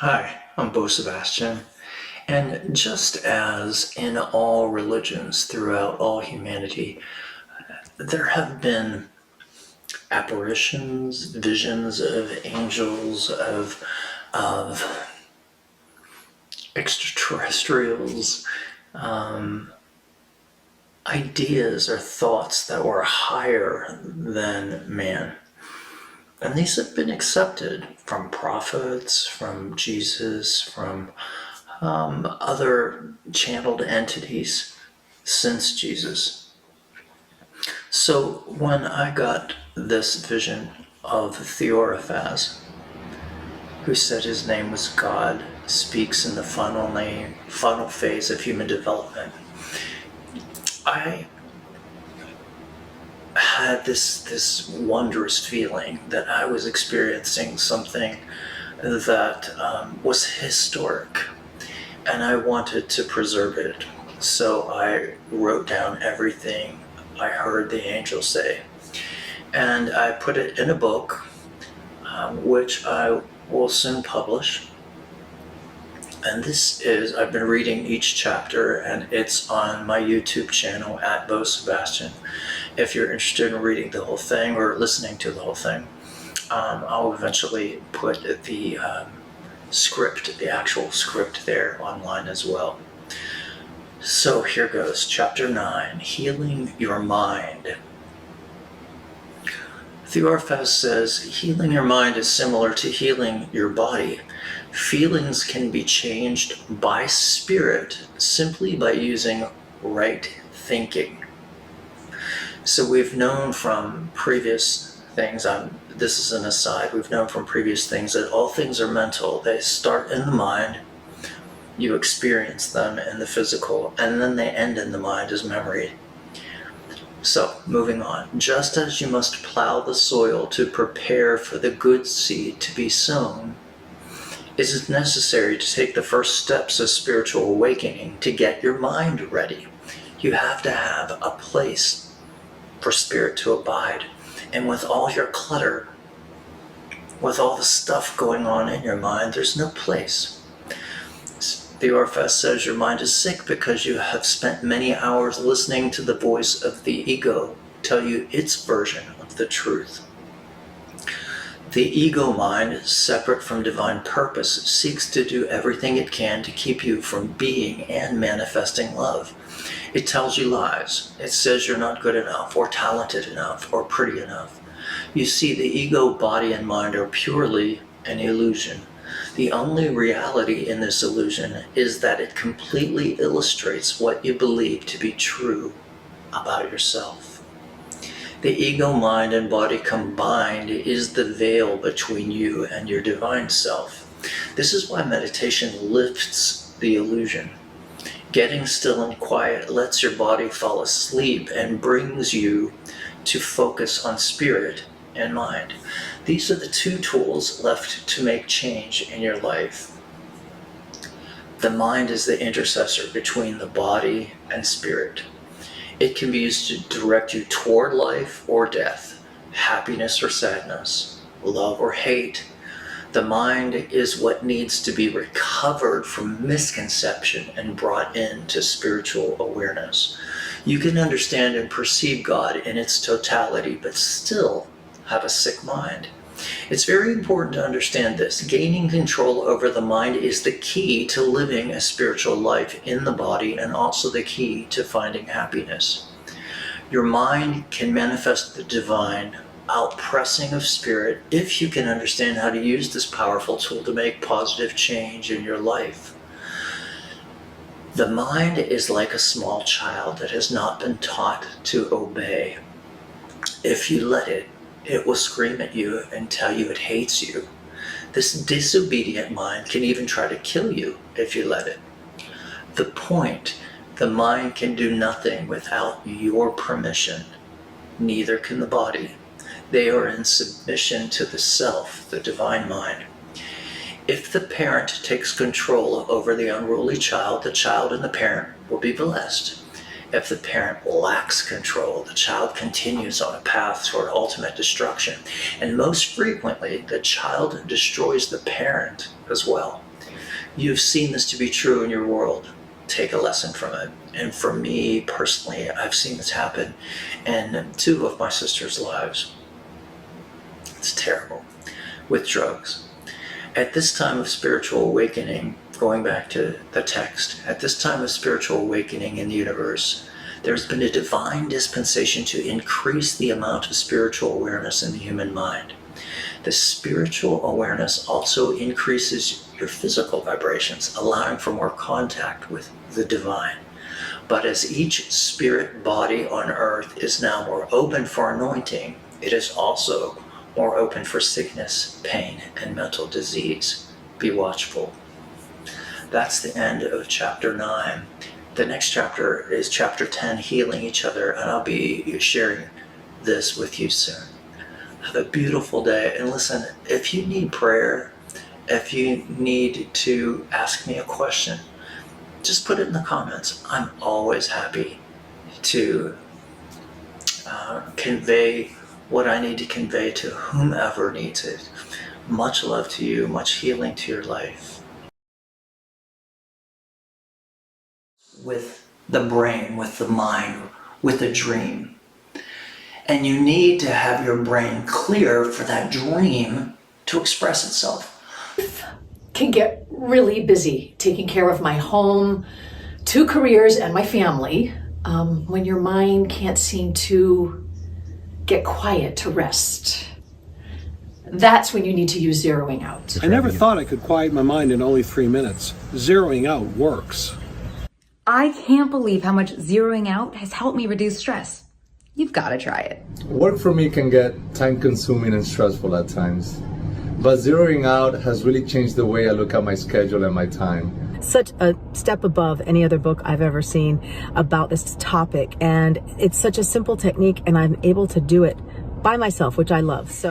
Hi, I'm Bo Sebastian, and just as in all religions throughout all humanity, there have been apparitions, visions of angels, of extraterrestrials, ideas or thoughts that were higher than man. And these have been accepted from prophets, from Jesus, from other channeled entities since Jesus. So when I got this vision of Theoraphasz, who said his name was God, speaks in the final phase of human development, I had this wondrous feeling that I was experiencing something that was historic, and I wanted to preserve it. So I wrote down everything I heard the angel say, and I put it in a book, which I will soon publish. And I've been reading each chapter, and it's on my YouTube channel at Bo Sebastian. If you're interested in reading the whole thing or listening to the whole thing, I'll eventually put the actual script there online as well. So here goes, Chapter 9, Healing Your Mind. Theoraphasz says, healing your mind is similar to healing your body. Feelings can be changed by spirit simply by using right thinking. So we've known from previous things, this is an aside, we've known from previous things that all things are mental. They start in the mind, you experience them in the physical, and then they end in the mind as memory. So, moving on. Just as you must plow the soil to prepare for the good seed to be sown, it is necessary to take the first steps of spiritual awakening to get your mind ready. You have to have a place for spirit to abide. And with all your clutter, with all the stuff going on in your mind, there's no place. Theoraphasz says your mind is sick because you have spent many hours listening to the voice of the ego tell you its version of the truth. The ego mind, separate from divine purpose, seeks to do everything it can to keep you from being and manifesting love. It tells you lies. It says you're not good enough, or talented enough, or pretty enough. You see, the ego, body, and mind are purely an illusion. The only reality in this illusion is that it completely illustrates what you believe to be true about yourself. The ego, mind, and body combined is the veil between you and your divine self. This is why meditation lifts the illusion. Getting still and quiet lets your body fall asleep and brings you to focus on spirit and mind. These are the two tools left to make change in your life. The mind is the intercessor between the body and spirit. It can be used to direct you toward life or death, happiness or sadness, love or hate. The mind is what needs to be recovered from misconception and brought into spiritual awareness. You can understand and perceive God in its totality, but still have a sick mind. It's very important to understand this. Gaining control over the mind is the key to living a spiritual life in the body, and also the key to finding happiness. Your mind can manifest the divine outpressing of spirit if you can understand how to use this powerful tool to make positive change in your life. The mind is like a small child that has not been taught to obey. If you let it, it will scream at you and tell you it hates you. This disobedient mind can even try to kill you if you let it. The point, the mind can do nothing without your permission. Neither can the body. They are in submission to the self, the divine mind. If the parent takes control over the unruly child, the child and the parent will be blessed. If the parent lacks control, the child continues on a path toward ultimate destruction. And most frequently, the child destroys the parent as well. You've seen this to be true in your world. Take a lesson from it. And for me personally, I've seen this happen in 2 of my sister's lives. It's terrible. With drugs. At this time of spiritual awakening, going back to the text, at this time of spiritual awakening in the universe, there's been a divine dispensation to increase the amount of spiritual awareness in the human mind. The spiritual awareness also increases your physical vibrations, allowing for more contact with the divine. But as each spirit body on earth is now more open for anointing, it is also more open for sickness, pain, and mental disease. Be watchful. That's the end of chapter 9. The next chapter is chapter 10, healing each other, and I'll be sharing this with you soon. Have a beautiful day. And listen, if you need prayer, if you need to ask me a question, just put it in the comments. I'm always happy to convey what I need to convey to whomever needs it. Much love to you, much healing to your life. With the brain, with the mind, with a dream. And you need to have your brain clear for that dream to express itself. Can get really busy taking care of my home, 2 careers, and my family when your mind can't seem to get quiet to rest. That's when you need to use zeroing out. I never thought I could quiet my mind in only 3 minutes. Zeroing out works. I can't believe how much zeroing out has helped me reduce stress. You've got to try it. Work for me can get time-consuming and stressful at times, but zeroing out has really changed the way I look at my schedule and my time. Such a step above any other book I've ever seen about this topic, and it's such a simple technique, and I'm able to do it by myself, which I love. So.